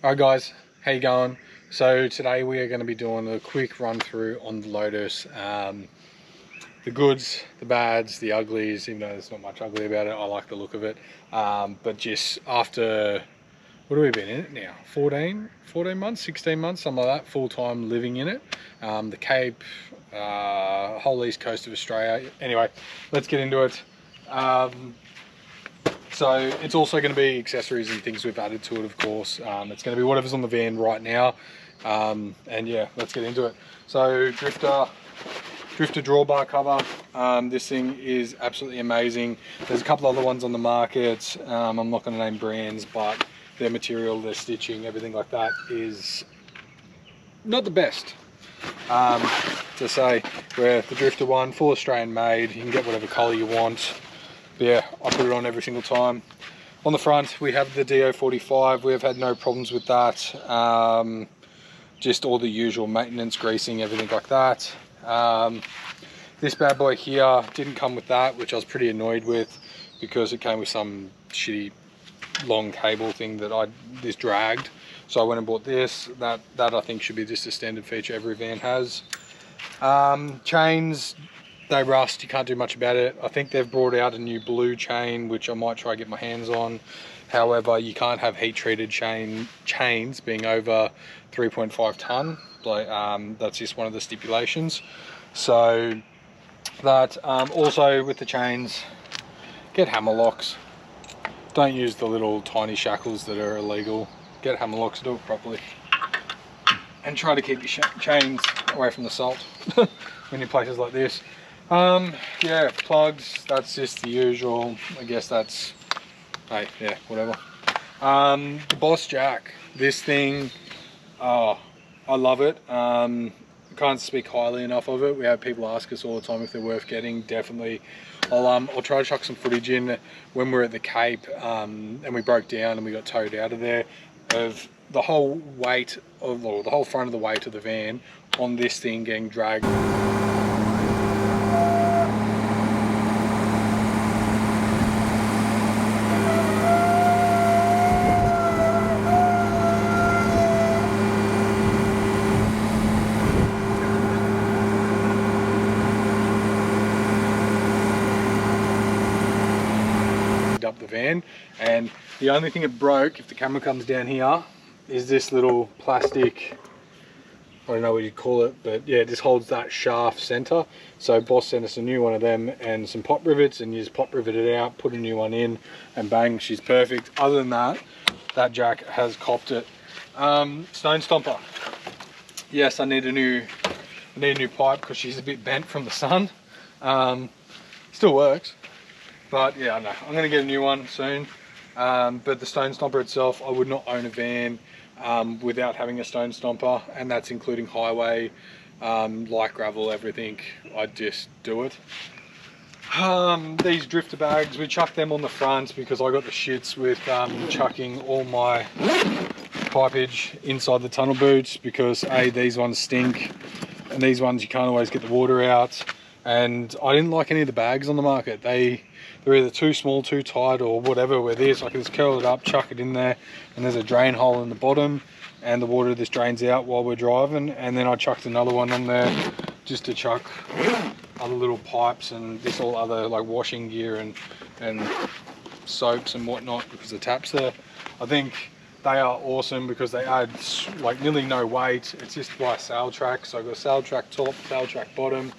Alright guys, how you going? So today we are going to be doing a quick run through on the Lotus. The goods, the bads, the uglies, even though there's not much ugly about it, I like the look of it. But just after, what have we been in it now? 14 months, 16 months, something like that, full-time living in it. The Cape, whole east coast of Australia. Anyway, let's get into it. So it's also going to be accessories and things we've added to it, of course. It's going to be whatever's on the van right now. And yeah, let's get into it. So Drifta drawbar cover. This thing is absolutely amazing. There's a couple other ones on the market. I'm not going to name brands, but their material, their stitching, everything like that is not the best. To say, where the Drifta one, full Australian made, you can get whatever colour you want. But yeah, I put it on every single time. On the front, we have the DO45. We have had no problems with that. Just all the usual maintenance, greasing, everything like that. This bad boy here didn't come with that, which I was pretty annoyed with because it came with some shitty long cable thing that this dragged. So I went and bought this. That I think should be just a standard feature every van has. Chains, they rust, you can't do much about it. I think they've brought out a new blue chain, which I might try to get my hands on. However, you can't have heat treated chains being over 3.5 ton. Like, that's just one of the stipulations. So that, also with the chains, get hammer locks. Don't use the little tiny shackles that are illegal. Get hammer locks, do it properly. And try to keep your chains away from the salt when you're places like this. Yeah, plugs, that's just the usual. I guess that's, hey, yeah, whatever. The Boss Jack, this thing, oh, I love it. Can't speak highly enough of it. We have people ask us all the time if they're worth getting. Definitely. I'll try to chuck some footage in when we're at the Cape, and we broke down and we got towed out of there, of the whole weight of, or the whole front of the weight of the van on this thing getting dragged. Up the van, and the only thing it broke, if the camera comes down here, is this little plastic, I don't know what you'd call it, but yeah, it just holds that shaft center. So Boss sent us a new one of them and some pop rivets, and you just pop rivet it out, put a new one in, and bang, she's perfect. Other than that, that jack has copped it. Stone Stomper, yes, I need a new pipe because she's a bit bent from the sun. Still works. But yeah, no, I'm going to get a new one soon. But the Stone Stomper itself, I would not own a van without having a Stone Stomper, and that's including highway, light gravel, everything. I'd just do it. These Drifta bags, we chuck them on the front because I got the shits with chucking all my pipage inside the tunnel boots, because A, these ones stink, and these ones you can't always get the water out. And I didn't like any of the bags on the market. They're either too small, too tight, or whatever. Where this, I can just curl it up, chuck it in there, and there's a drain hole in the bottom, and the water just drains out while we're driving. And then I chucked another one on there just to chuck other little pipes and this all other like washing gear and soaps and whatnot, because the taps there. I think they are awesome because they add like nearly no weight. It's just by sail track. So I've got a sail track top, sail track bottom.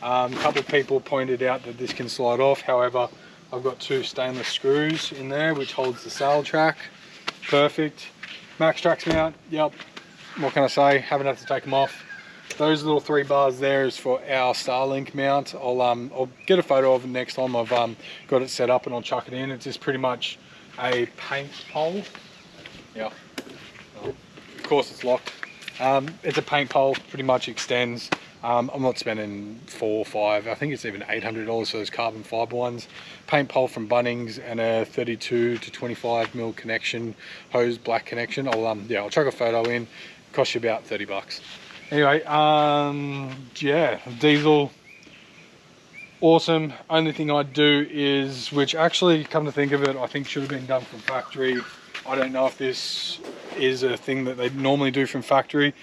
A couple of people pointed out that this can slide off. However, I've got two stainless screws in there which holds the sail track. Perfect. Max Trax mount, yep. What can I say? Haven't had to take them off. Those little 3 bars there is for our Starlink mount. I'll get a photo of it next time I've got it set up, and I'll chuck it in. It's just pretty much a paint pole. Yeah. Of course it's locked. It's a paint pole, pretty much extends. I'm not spending $4 or $5, I think it's even $800 for those carbon fiber ones. Paint pole from Bunnings and a 32 to 25 mil connection, hose black connection. I'll chuck a photo in, cost you about 30 bucks. Anyway, yeah, diesel, awesome. Only thing I'd do is, which actually, come to think of it, I think should have been done from factory. I don't know if this is a thing that they normally do from factory.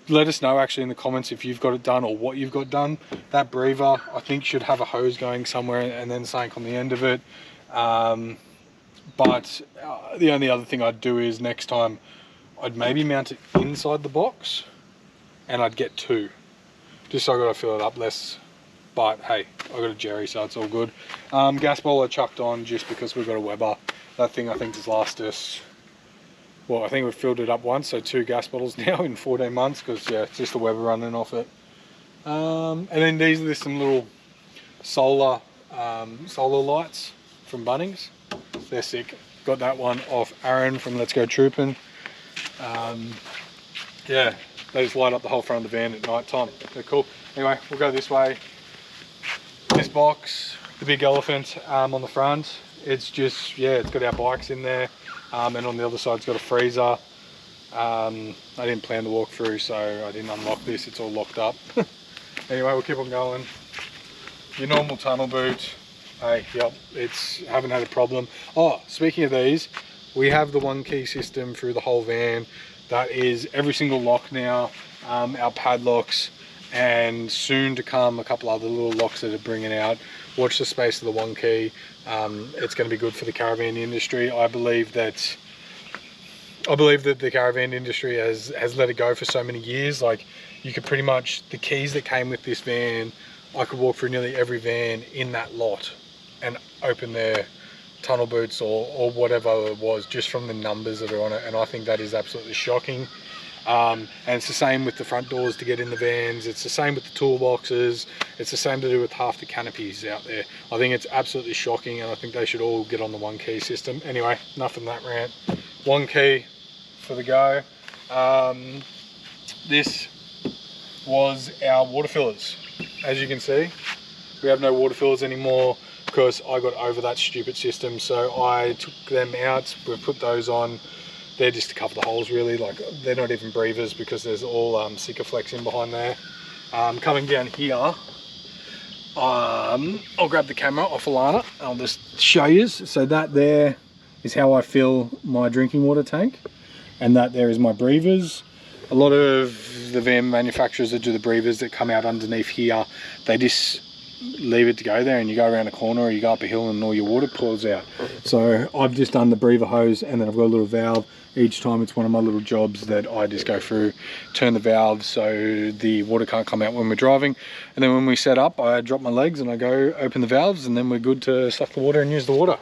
Let us know actually in the comments if you've got it done or what you've got done. That breather, I think, should have a hose going somewhere and then something on the end of it. But the only other thing I'd do is next time I'd maybe mount it inside the box and I'd get 2. Just so I gotta fill it up less. But hey, I got a Jerry, so it's all good. Gas bottle I chucked on just because we've got a Weber. That thing I think has lasted us, well, I think we've filled it up once, so 2 gas bottles now in 14 months, because yeah, it's just the Weber running off it. And then these are some little solar lights from Bunnings. They're sick. Got that one off Aaron from Let's Go Trooping. Yeah, they just light up the whole front of the van at night time. They're cool. Anyway, we'll go this way. This box, the big elephant on the front, it's just, yeah, it's got our bikes in there. And on the other side it's got a freezer. I didn't plan to walk through, so I didn't unlock this. It's all locked up. Anyway, we'll keep on going. Your normal tunnel boot. Hey, yep, haven't had a problem. Oh, speaking of these, we have the 1 key system through the whole van. That is every single lock now, our padlocks, and soon to come a couple other little locks that are bringing out. Watch the space of the 1 key. It's going to be good for the caravan industry. I believe that the caravan industry has let it go for so many years. Like, you could pretty much, the keys that came with this van, I could walk through nearly every van in that lot and open their tunnel boots or whatever it was, just from the numbers that are on it. And I think that is absolutely shocking. And it's the same with the front doors to get in the vans. It's the same with the toolboxes. It's the same to do with half the canopies out there. I think it's absolutely shocking, and I think they should all get on the 1 key system. Anyway, enough of that rant. 1 key for the go. This was our water fillers. As you can see, we have no water fillers anymore because I got over that stupid system. So I took them out. We've put those on. They're just to cover the holes, really. Like, they're not even breathers because there's all Sikaflex in behind there. Coming down here, I'll grab the camera off Alana. I'll just show you. So that there is how I fill my drinking water tank, and that there is my breathers. A lot of the van manufacturers that do the breathers that come out underneath here, they just leave it to go there, and you go around a corner or you go up a hill and all your water pours out. So I've just done the breather hose, and then I've got a little valve. Each time it's one of my little jobs that I just go through, turn the valve so the water can't come out when we're driving. And then when we set up, I drop my legs and I go open the valves, and then we're good to suck the water and use the water.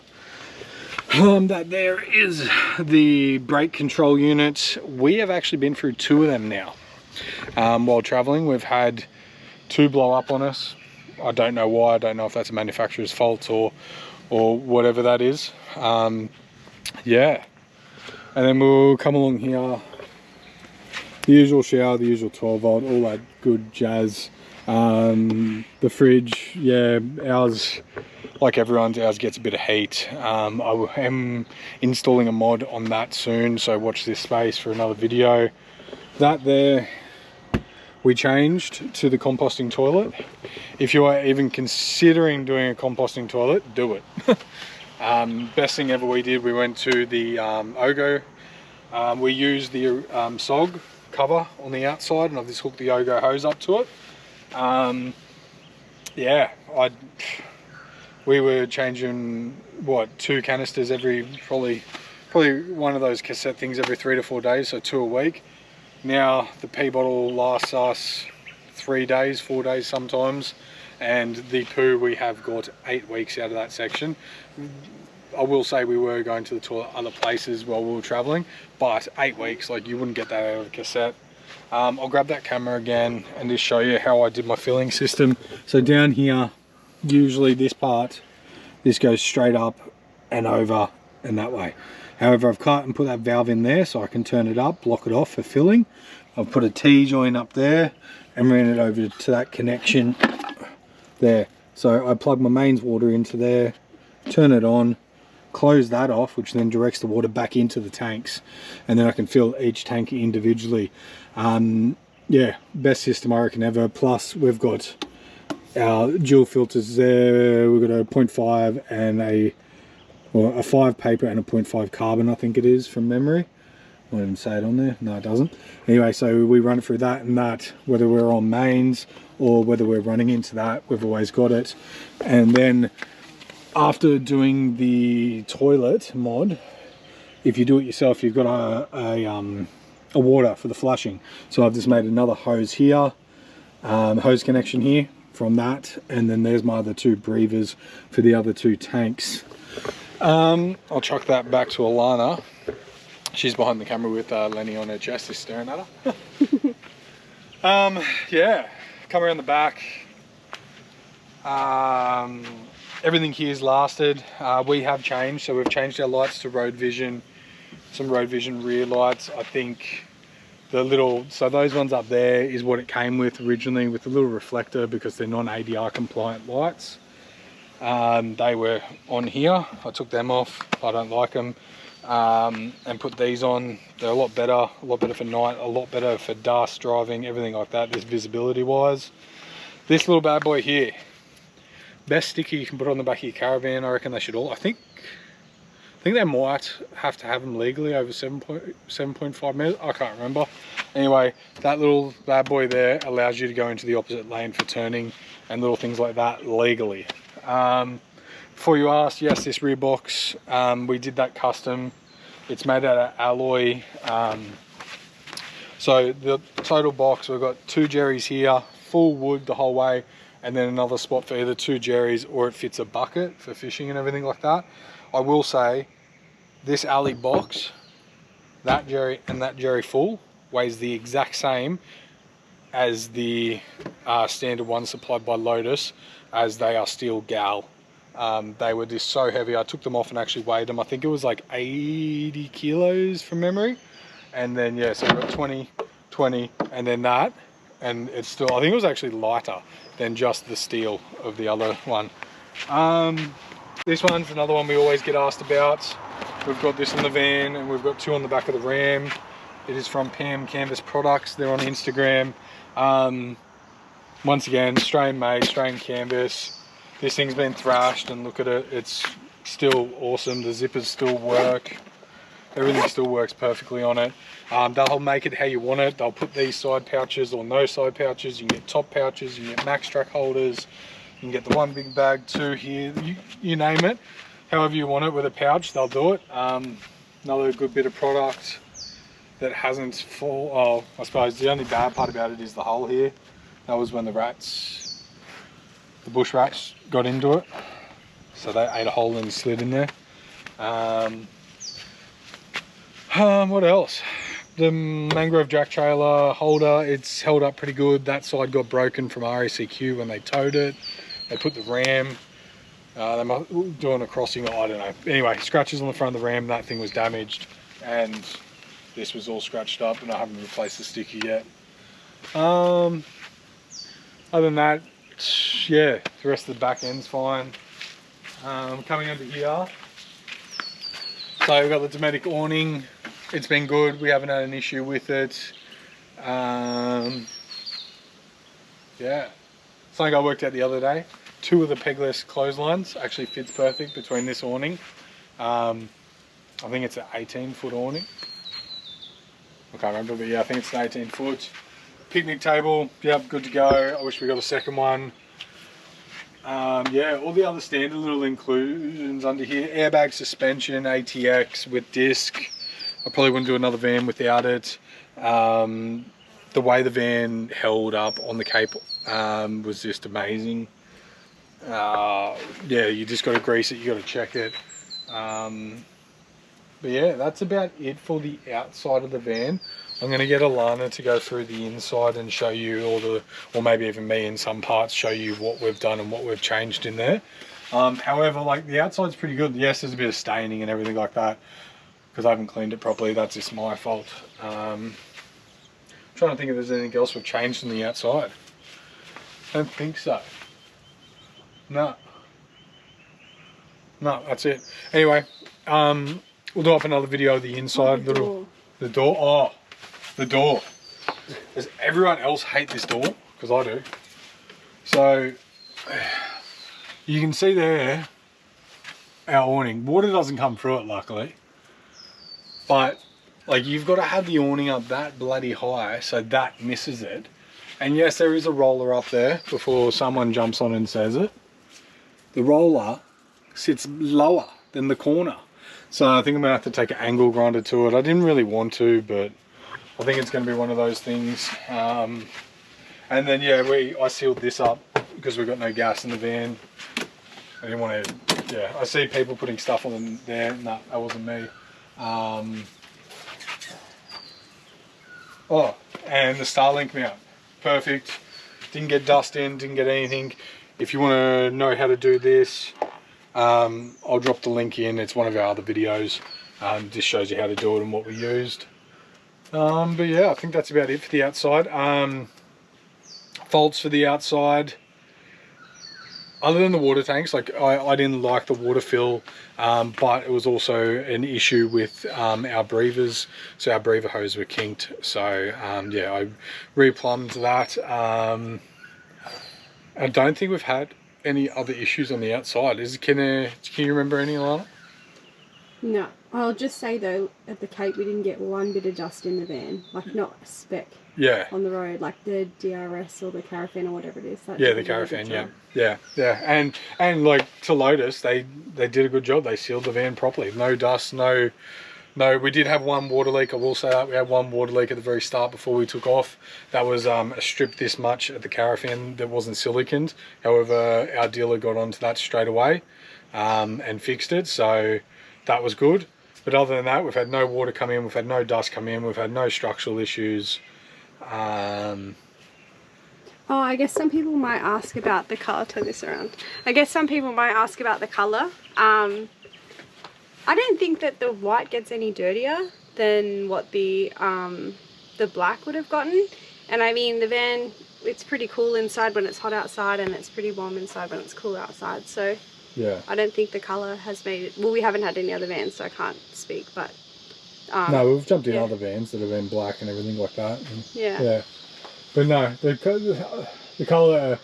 That there is the brake control unit. We have actually been through 2 of them now. While traveling, we've had 2 blow up on us. I don't know why. I don't know if that's a manufacturer's fault or whatever that is. Yeah. And then we'll come along here. The usual shower, the usual 12 volt, all that good jazz. The fridge, yeah, ours, like everyone's, ours gets a bit of heat. I am installing a mod on that soon, so watch this space for another video. That there, we changed to the composting toilet. If you are even considering doing a composting toilet, do it. Best thing ever we did, we went to the Ogo. We used the SOG cover on the outside, and I've just hooked the Ogo hose up to it. Yeah, we were changing, what, 2 canisters every, probably one of those cassette things every 3 to 4 days, so 2 a week. Now the pee bottle lasts us 3 days, 4 days sometimes, and the poo we have got 8 weeks out of that section. I will say we were going to the toilet other places while we were traveling, but 8 weeks, like, you wouldn't get that out of a cassette. I'll grab that camera again and just show you how I did my filling system. So down here, usually this part, this goes straight up and over and that way. However, I've cut and put that valve in there so I can turn it up, block it off for filling. I've put a T-joint up there and ran it over to that connection there. So I plug my mains water into there, turn it on, close that off, which then directs the water back into the tanks, and then I can fill each tank individually. Yeah, best system I reckon ever. Plus we've got our dual filters there. We've got a 0.5 and a 5 paper and a 0.5 carbon, I think it is, from memory. Won't even say it on there. No, it doesn't. Anyway, so we run it through that, and that, whether we're on mains or whether we're running into that, we've always got it. And then after doing the toilet mod, if you do it yourself, you've got a water for the flushing. So I've just made another hose here, hose connection here from that, and then there's my other two breathers for the other two tanks. I'll chuck that back to Alana. She's behind the camera with Lenny on her chest, just staring at her. Yeah, come around the back. Everything here's lasted. We have changed, so we've changed our lights to road vision, some road vision rear lights. I think the little, so those ones up there is what it came with originally, with the little reflector, because they're non-ADR compliant lights. They were on here. I took them off. I don't like them. And put these on. They're a lot better for night, a lot better for dust, driving, everything like that, this visibility wise. This little bad boy here, best sticker you can put on the back of your Caravan. I reckon they should all, I think they might have to have them legally over 7.5 meters. I can't remember. Anyway, that little bad boy there allows you to go into the opposite lane for turning and little things like that legally. Before you asked, yes, this rear box, we did that custom. It's made out of alloy. So the total box, we've got 2 jerrys here, full wood the whole way, and then another spot for either 2 jerrys or it fits a bucket for fishing and everything like that. I will say, this alley box, that jerry and that jerry full, weighs the exact same as the standard one supplied by Lotus, as they are steel gal. They were just so heavy. I took them off and actually weighed them. I think it was like 80 kilos from memory. And then, yeah, so we've got 20, and then that. And it's still, I think it was actually lighter than just the steel of the other one. This one's another one we always get asked about. We've got this on the van, and we've got 2 on the back of the Ram. It is from Pam Canvas Products. They're on Instagram. Once again, Australian made, Australian canvas. This thing's been thrashed, and look at it, it's still awesome. The zippers still work. Everything still works perfectly on it. They'll make it how you want it. They'll put these side pouches or no side pouches. You can get top pouches, you can get max track holders, you can get the one big bag, 2 here, you name it. However you want it with a pouch, they'll do it. Another good bit of product that hasn't fall. Oh, I suppose the only bad part about it is the hole here. That was when the bush rats got into it. So they ate a hole and slid in there. What else? The mangrove jack trailer holder, it's held up pretty good. That side got broken from RACQ when they towed it. They put the Ram, they might be doing a crossing, I don't know. Anyway, scratches on the front of the Ram, that thing was damaged, and this was all scratched up, and I haven't replaced the sticker yet. Other than that, yeah, the rest of the back end's fine. Coming under here, so we've got the Dometic awning. It's been good, we haven't had an issue with it. Yeah, something I worked out the other day, 2 of the pegless clotheslines actually fits perfect between this awning. I think it's an 18-foot awning. I can't remember, but yeah, I think it's an 18-foot. Picnic table, yep, good to go. I wish we got a second one. Yeah, all the other standard little inclusions under here. Airbag suspension, ATX with disc. I probably wouldn't do another van without it. The way the van held up on the Cape was just amazing. Yeah, you just got to grease it, you got to check it. But yeah, that's about it for the outside of the van. I'm going to get Alana to go through the inside and show you all the, or maybe even me in some parts, show you what we've done and what we've changed in there. However, like the outside's pretty good. Yes, there's a bit of staining and everything like that because I haven't cleaned it properly. That's just my fault. I'm trying to think if there's anything else we've changed on the outside. I don't think so. No, that's it. Anyway, we'll do up another video of the inside. The door. Oh, the door. Does everyone else hate this door? Because I do. So you can see there our awning. Water doesn't come through it, luckily. But Like, you've got to have the awning up that bloody high so that misses it. And yes, there is a roller up there before someone jumps on and says it. The roller sits lower than the corner. So I think I'm gonna have to take an angle grinder to it. I didn't really want to, but I think it's gonna be one of those things. And then yeah, I sealed this up because we've got no gas in the van. I didn't want to, yeah, I see people putting stuff on there. No, that wasn't me. Oh, and the Starlink mount. Perfect. Didn't get dust in, didn't get anything. If you want to know how to do this, I'll drop the link in. It's one of our other videos. Just shows you how to do it and what we used. But yeah, I think that's about it for the outside. Faults for the outside. Other than the water tanks, like I didn't like the water fill, but it was also an issue with our breathers. So our breather hose were kinked. So yeah, I replumbed that. I don't think we've had any other issues on the outside. Can you remember any, Alana? No. I'll just say though, at the Cape we didn't get one bit of dust in the van. Like not a speck. Yeah. On the road, like the DRS or the Caravan or whatever it is. Yeah, the Caravan, yeah. And like to Lotus, they did a good job. They sealed the van properly. No dust, no, we did have one water leak. I will say that we had one water leak at the very start before we took off. That was a strip this much at the Caravan that wasn't siliconed. However, our dealer got onto that straight away and fixed it, so that was good. But other than that, we've had no water come in, we've had no dust come in, we've had no structural issues. Oh, I guess some people might ask about the colour. Turn this around. I guess some people might ask about the colour. I don't think that the white gets any dirtier than what the black would have gotten. And I mean, the van, it's pretty cool inside when it's hot outside, and it's pretty warm inside when it's cool outside. So yeah, I don't think the colour has made it. Well, we haven't had any other vans, so I can't speak. But no, we've jumped in other vans that have been black and everything like that. And, yeah. But no, the colour,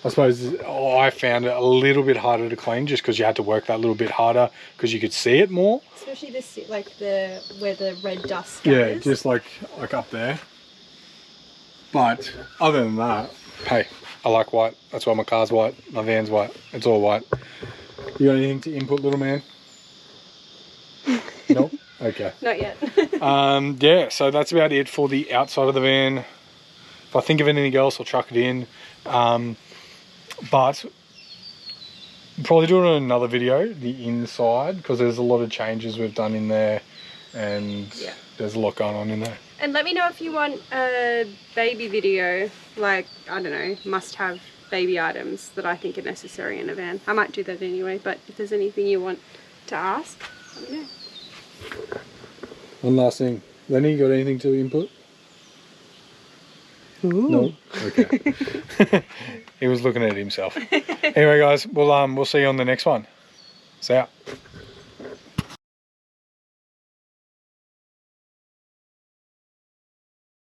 I suppose, I found it a little bit harder to clean just because you had to work that little bit harder because you could see it more. Especially this, like where the red dust goes. Yeah, just like up there. But other than that, hey, I like white. That's why my car's white, my van's white. It's all white. You got anything to input, little man? Nope. Okay. Not yet. Yeah, so that's about it for the outside of the van. If I think of anything else, I'll chuck it in. But probably do it on another video, the inside, because there's a lot of changes we've done in there, and there's a lot going on in there. And let me know if you want a baby video, like, I don't know, must-have baby items that I think are necessary in a van. I might do that anyway, but if there's anything you want to ask, let me know. One last thing. Lenny, you got anything to input? Ooh. No? Okay. He was looking at himself. Anyway, guys, we'll see you on the next one. See ya.